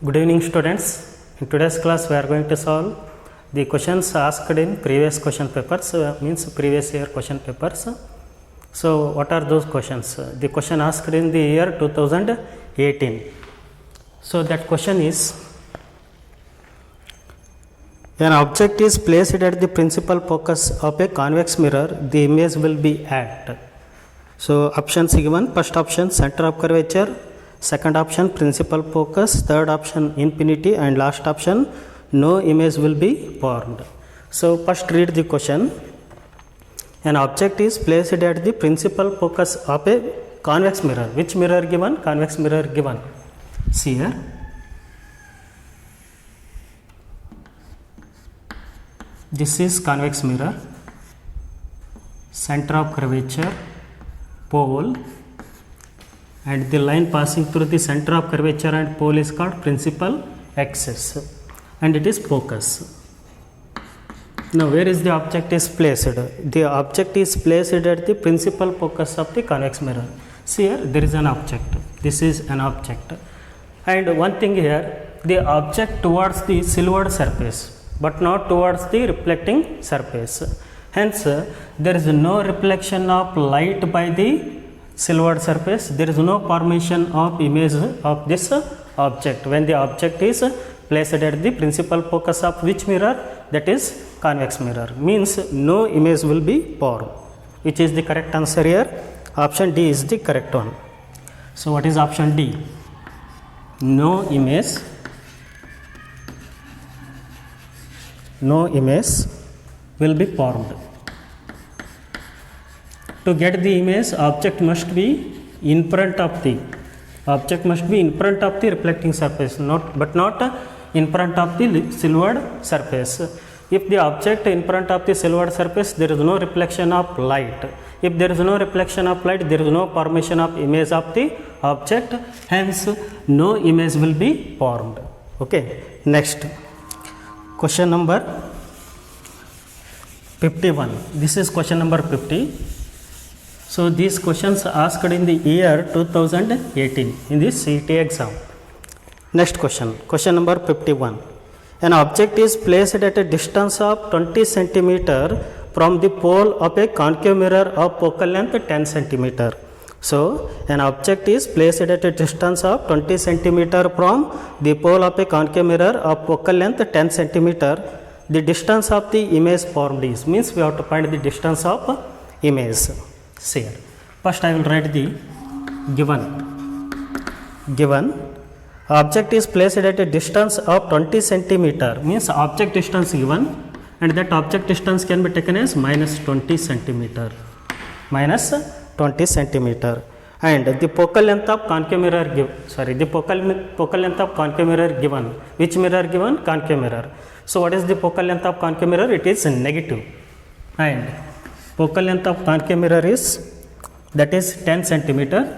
Good evening, students. In today's class we are going to solve the questions asked in previous question papers, means previous year question papers. So what are those questions? The question asked in the year 2018. So that question is, an object is placed at the principal focus of a convex mirror, the image will be at. So options given: first option center of curvature, second option principal focus, third option infinity, and last option no image will be formed. So first read the question. An object is placed at the principal focus of a convex mirror. Which mirror given? Convex mirror given. See here. This is convex mirror, center of curvature, pole, and the line passing through the center of curvature and pole is called principal axis, and it is focus. Now where is the object is placed? The object is placed at the principal focus of the convex mirror. See here, there is an object. This is an object, and one thing here, the object towards the silvered surface but not towards the reflecting surface. Hence there is no reflection of light by the silvered surface. There is no formation of image of this object when the object is placed at the principal focus of which mirror? That is convex mirror. Means no image will be formed. Which is the correct answer here? Option D is the correct one. So what is option D? No image will be formed. To get the image, object must be in front of the reflecting surface, but not in front of the silvered surface. If the object in front of the silvered surface, there is no reflection of light. If there is no reflection of light, there is no formation of image of the object. Hence, no image will be formed. Okay. Next, question number 51. This is question number 50. So these questions asked in the year 2018 in the CET exam. Next question, question number 51. An object is placed at a distance of 20 centimeter from the pole of a concave mirror of focal length 10 centimeter. So an object is placed at a distance of 20 centimeter from the pole of a concave mirror of focal length 10 centimeter. The distance of the image formed is, means we have to find the distance of image. See here. First I will write the given object is placed at a distance of 20 centimeter, means object distance given, and that object distance can be taken as minus 20 centimeter, and the focal length of concave mirror the focal length of concave mirror given. Which mirror given? Concave mirror. So what is the focal length of concave mirror? It is negative, and focal length of concave mirror is, that is 10 centimeter,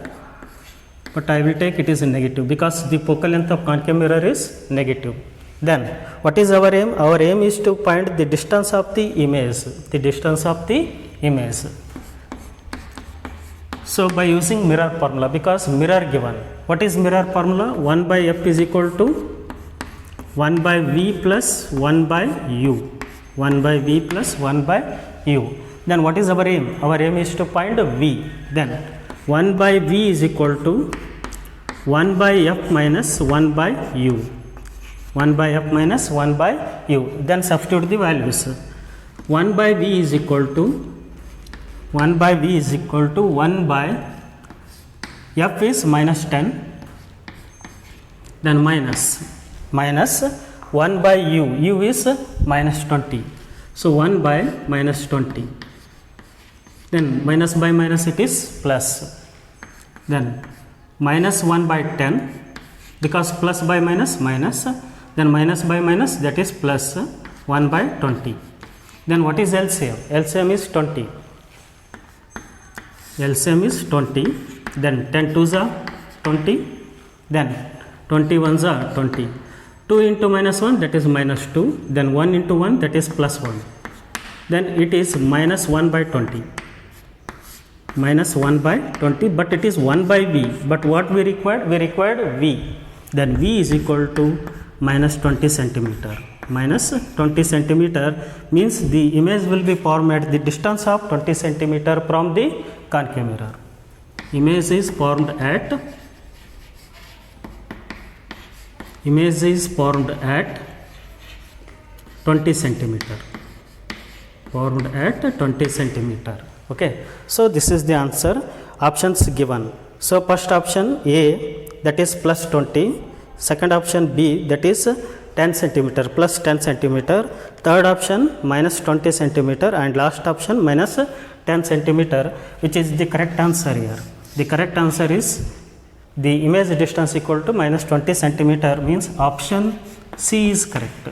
but I will take it is negative because the focal length of concave mirror is negative. Then what is our aim? Our aim is to find the distance of the image, So by using mirror formula, because mirror given, what is mirror formula? 1 by f is equal to 1 by v plus 1 by u. Then what is our aim? Our aim is to find v. Then 1 by v is equal to 1 by f minus 1 by u. Then substitute the values. 1 by v is equal to 1 by f is minus 10, then minus 1 by u is minus 20. So 1 by minus 20. Then minus by minus it is plus. Then minus 1 by 10, because plus by minus minus. Then minus by minus, that is plus 1 by 20. Then what is LCM? LCM is 20. Then 10 2s are 20. Then 20 1s are 20. 2 into minus 1, that is minus 2. Then 1 into 1, that is plus 1. Then it is minus 1 by 20. minus 1 by 20, but it is 1 by v, but what we required? We required v. then V is equal to minus 20 centimeter. Minus 20 centimeter means the image will be formed at the distance of 20 centimeter from the concave mirror. Image is formed at 20 centimeter. Formed at 20 centimeter. Okay. So this is the answer. Options given. So first option A, that is plus 20. Second option B, that is 10 centimeter, plus 10 centimeter. Third option minus 20 centimeter, and last option minus 10 centimeter, which is the correct answer here. The correct answer is the image distance equal to minus 20 centimeter, means option C is correct.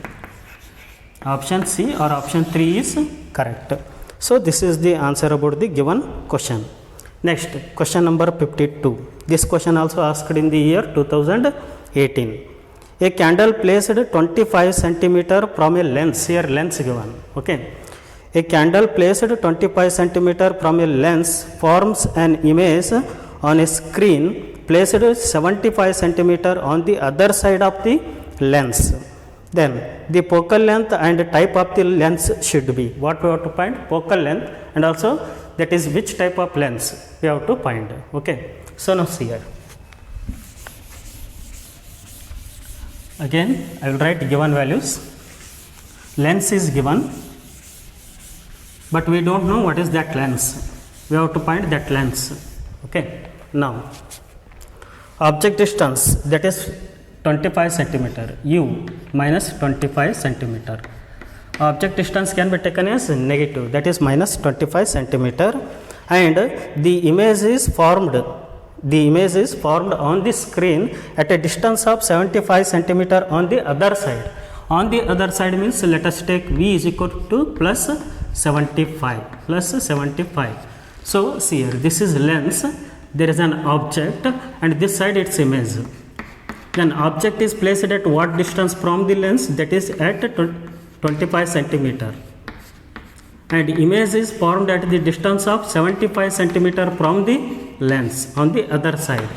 Option C or option 3 is correct. So this is the answer about the given question. Next, question number 52. This question also asked in the year 2018. A candle placed 25 centimeter from a lens, here lens given. Okay. A candle placed 25 centimeter from a lens forms an image on a screen placed 75 centimeter on the other side of the lens. Then the focal length and type of the lens should be. What we have to find? Focal length, and also that is which type of lens we have to find. Okay. So now see here. Again I will write given values. Lens is given, but we don't know what is that lens. We have to find that lens. Okay. Now object distance, that is 25 centimeter, U minus 25 centimeter. Object distance can be taken as negative, that is minus 25 centimeter, and the image is formed on the screen at a distance of 75 centimeter on the other side. On the other side means let us take V is equal to plus 75. So see here, this is lens, there is an object, and this side its image. Then object is placed at what distance from the lens? That is at 25 centimeter. And image is formed at the distance of 75 centimeter from the lens on the other side.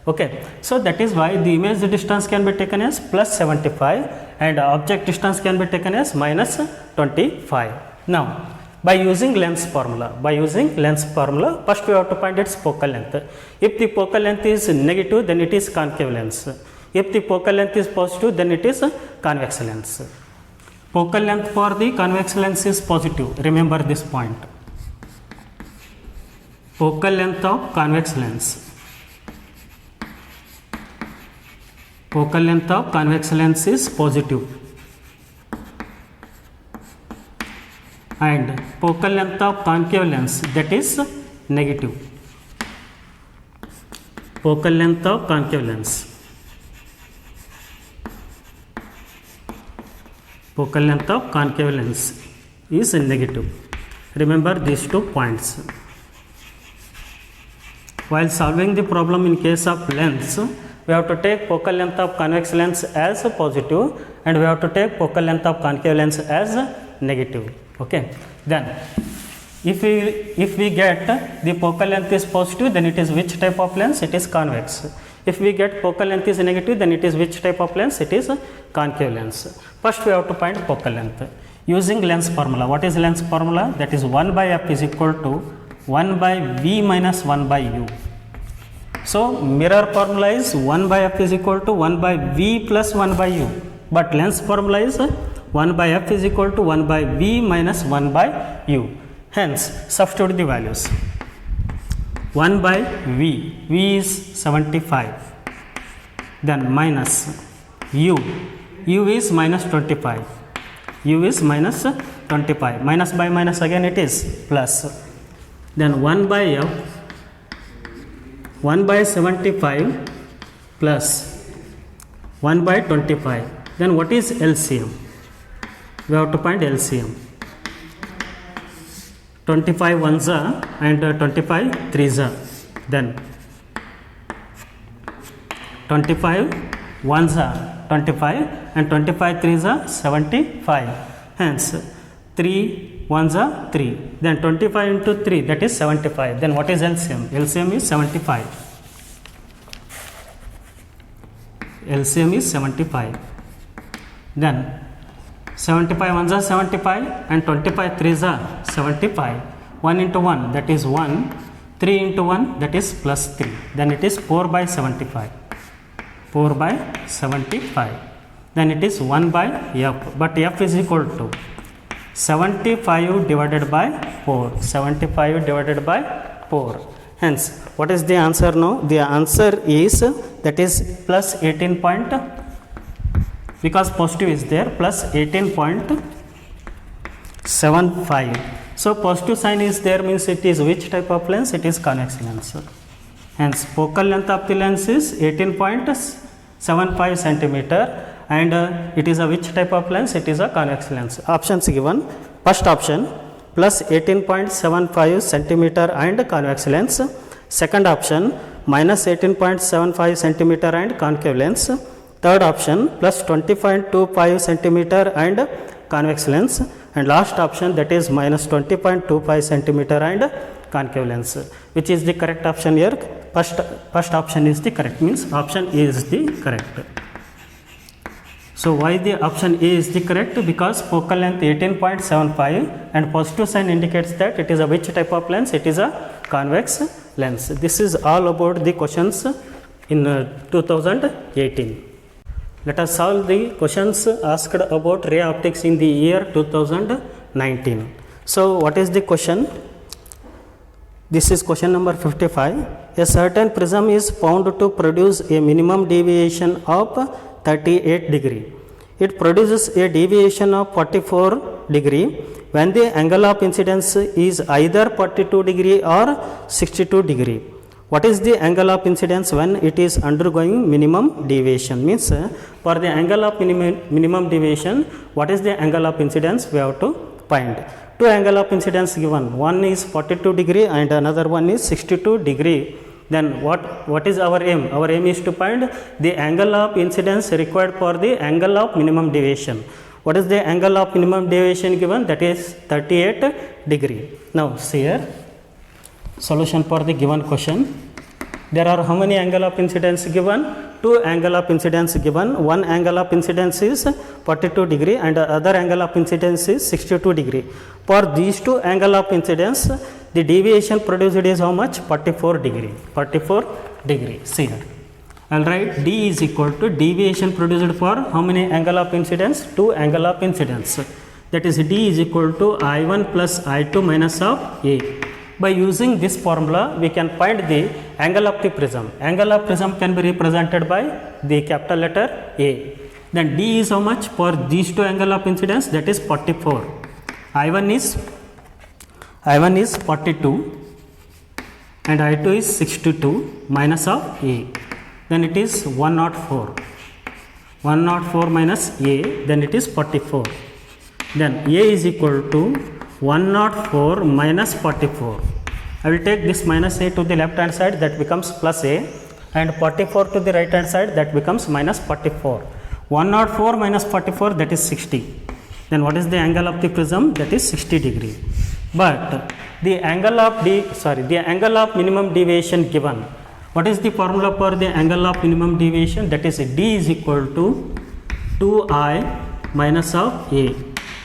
Okay. So that is why the image distance can be taken as plus 75 and object distance can be taken as minus 25. Now by using lens formula, first we have to find its focal length. If the focal length is negative, then it is concave lens. If the focal length is positive, then it is convex lens. Focal length for the convex lens is positive. Remember this point. Focal length of convex lens. Focal length of convex lens is positive. And focal length of concave lens, that is negative. Focal length of concave lens. Focal length of concave lens is negative. Remember these 2 points. While solving the problem in case of lens, we have to take focal length of convex lens as positive and we have to take focal length of concave lens as negative. Okay. Then if we get the focal length is positive, then it is which type of lens? It is convex. If we get focal length is negative, then it is which type of lens? It is concave lens. First we have to find focal length using lens formula. What is lens formula? That is 1 by f is equal to 1 by v minus 1 by u. So mirror formula is 1 by f is equal to 1 by v plus 1 by u, but lens formula is 1 by f is equal to 1 by v minus 1 by u. Hence substitute the values. 1 by v, v is 75, then minus u, u is minus 25, u is minus 25, minus by minus again it is plus, then 1 by f, 1 by 75 plus 1 by 25, then what is LCM? We have to find LCM. 25 ones are and 25 threes are, then 25 ones are 25 and 25 threes are 75. Hence 3 ones are 3, then 25 into 3, that is 75. Then what is LCM? LCM is 75. LCM is 75. Then 75 ones are 75 and 25 threes are 75. 1 into 1 that is 1, 3 into 1 that is plus 3. Then it is 4 by 75. 4 by 75. Then it is 1 by f, but f is equal to 75 divided by 4. 75 divided by 4. Hence, what is the answer now? The answer is that is plus 18 point, because positive is there, plus 18.75. So positive sign is there, means it is which type of lens? It is convex lens. Hence, focal length of the lens is 18.75 centimeter, and it is a which type of lens? It is a convex lens. Options given. First option, plus 18.75 centimeter and convex lens. Second option, minus 18.75 centimeter and concave lens. Third option, plus 20.25 centimeter and convex lens. And last option, that is minus 20.25 centimeter and concave lens. Which is the correct option here? First option is the correct, means option A is the correct. So why the option A is the correct? Because focal length 18.75 and positive sign indicates that it is a which type of lens? It is a convex lens. This is all about the questions in 2018. Let us solve the questions asked about ray optics in the year 2019. So what is the question? This is question number 55. A certain prism is found to produce a minimum deviation of 38 degree. It produces a deviation of 44 degree when the angle of incidence is either 42 degree or 62 degree. What is the angle of incidence when it is undergoing minimum deviation? Means for the angle of minimum deviation, what is the angle of incidence? We have to find. Two angle of incidence given. One is 42 degree and another one is 62 degree. Then what is our aim? Our aim is to find the angle of incidence required for the angle of minimum deviation. What is the angle of minimum deviation given? That is 38 degree. Now see here, solution for the given question. There are how many angle of incidence given? Two angle of incidence given. One angle of incidence is 42 degree and other angle of incidence is 62 degree. For these two angle of incidence, the deviation produced is how much? 44 degree. 44 degree. See here. I'll write D is equal to deviation produced for how many angle of incidence? Two angle of incidence. That is D is equal to I1 plus I2 minus of A. By using this formula, we can find the angle of the prism. Angle of prism can be represented by the capital letter A. Then D is how much for these two angle of incidence? That is 44. I1 is 42 and I2 is 62 minus of A. Then it is 104. 104 minus A, then it is 44. Then A is equal to 104 minus 44. I will take this minus A to the left hand side, that becomes plus A, and 44 to the right hand side, that becomes minus 44. 104 minus 44, that is 60. Then what is the angle of the prism? That is 60 degree. But the angle of minimum deviation given. What is the formula for the angle of minimum deviation? That is D is equal to 2I minus of A.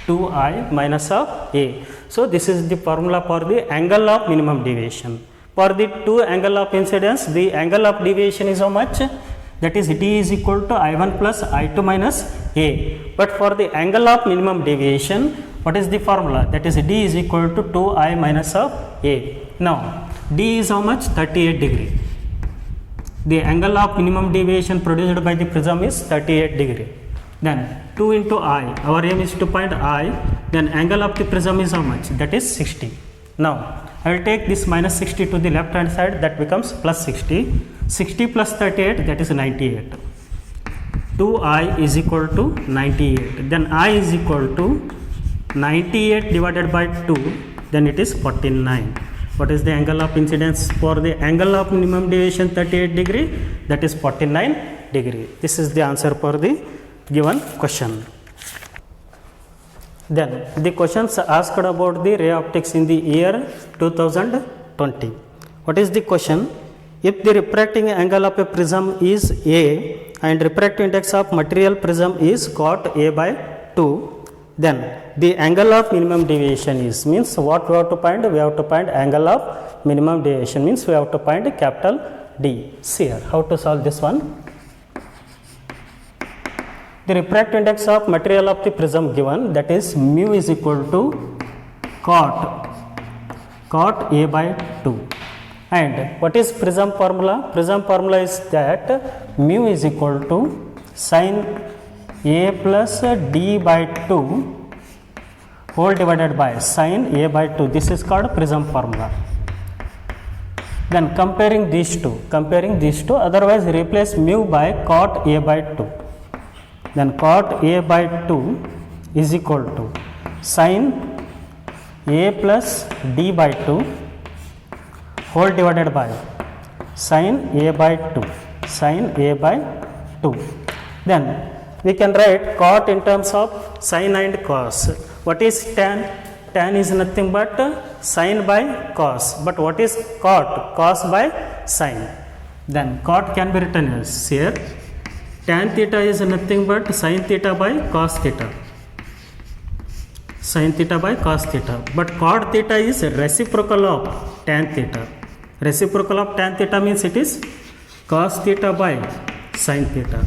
2I minus of A. So this is the formula for the angle of minimum deviation. For the two angle of incidence, the angle of deviation is how much? That is D is equal to I1 plus I2 minus A. But for the angle of minimum deviation, what is the formula? That is D is equal to 2I minus of A. Now D is how much? 38 degree. The angle of minimum deviation produced by the prism is 38 degree. Then 2 into I, our aim is to find I, then angle of the prism is how much? That is 60. Now I will take this minus 60 to the left hand side, that becomes plus 60. 60 plus 38, that is 98. 2I is equal to 98. Then I is equal to 98 divided by 2, then it is 49. What is the angle of incidence for the angle of minimum deviation 38 degree? That is 49 degree. This is the answer for the given question. Then the questions asked about the ray optics in the year 2020. What is the question? If the refracting angle of a prism is A and refractive index of material prism is cot A by 2, then the angle of minimum deviation is, means what we have to find? We have to find angle of minimum deviation, means we have to find capital D. See here, how to solve this one? The refractive index of material of the prism given, that is mu is equal to cot A by 2. And what is prism formula? Prism formula is that mu is equal to sin A plus D by 2 whole divided by sin A by 2. This is called prism formula. Then comparing these two, otherwise replace mu by cot A by 2. Then cot A by 2 is equal to sin A plus D by 2 whole divided by sin A by 2, sin A by 2. Then we can write cot in terms of sin and cos. What is tan? Tan is nothing but sin by cos. But what is cot? Cos by sin. Then cot can be written as here. Tan theta is nothing but sin theta by cos theta. Sin theta by cos theta. But cot theta is reciprocal of tan theta. Reciprocal of tan theta means it is cos theta by sin theta.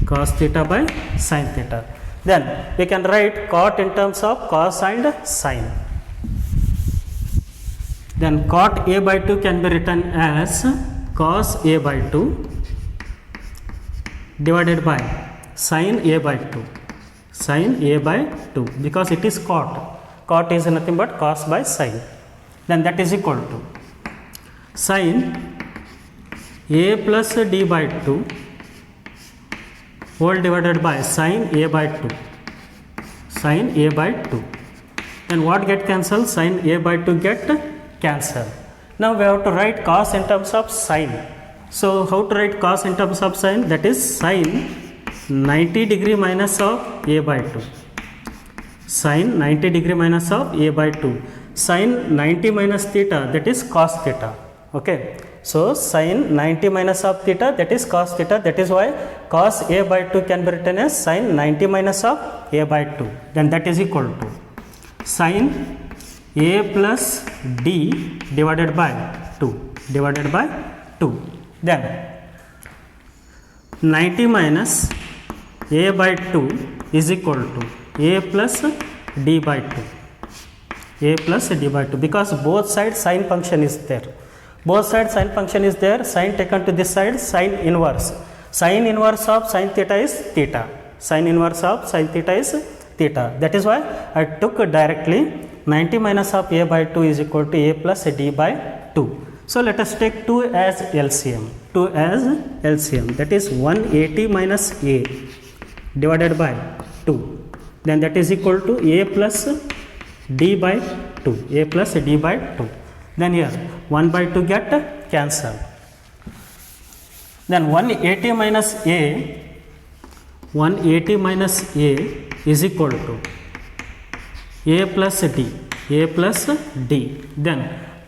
Cos theta by sin theta. Then we can write cot in terms of cos and sin. Then cot A by 2 can be written as cos A by 2 divided by sin A by 2. Sin A by 2, because it is cot. Cot is nothing but cos by sin. Then that is equal to sin A plus D by 2 whole divided by sin A by 2. Sin A by 2. Then what get cancelled? Sin A by 2 get cancelled. Now we have to write cos in terms of sin. So how to write cos in terms of sin? That is sin 90 degree minus of A by 2. Sin 90 degree minus of A by 2. Sin 90 minus theta, that is cos theta. Okay. So sin 90 minus of theta, that is cos theta. That is why cos A by 2 can be written as sin 90 minus of A by 2. Then that is equal to sin A plus D divided by 2. Then 90 minus A by 2 is equal to A plus D by 2. A plus D by 2, because both sides sin function is there. Both sides sin function is there. Sin taken to this side, sin inverse. Sin inverse of sin theta is theta. Sin inverse of sin theta is theta. That is why I took directly 90 minus of A by 2 is equal to A plus D by 2. So let us take 2 as LCM. 2 as LCM. That is 180 minus A divided by 2. Then that is equal to A plus D by 2. A plus D by 2. Then here 1 by 2 get cancelled. Then 180 minus A is equal to A plus D. A plus D. Then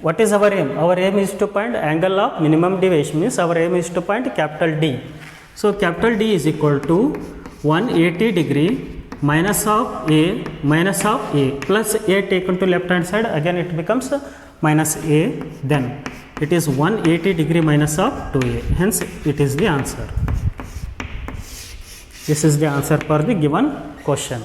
what is our aim? Our aim is to find angle of minimum deviation, means our aim is to find capital D. So capital D is equal to 180 degree minus of A plus A taken to left hand side, again it becomes minus A, then it is 180 degree minus of 2A, hence it is the answer. This is the answer for the given question.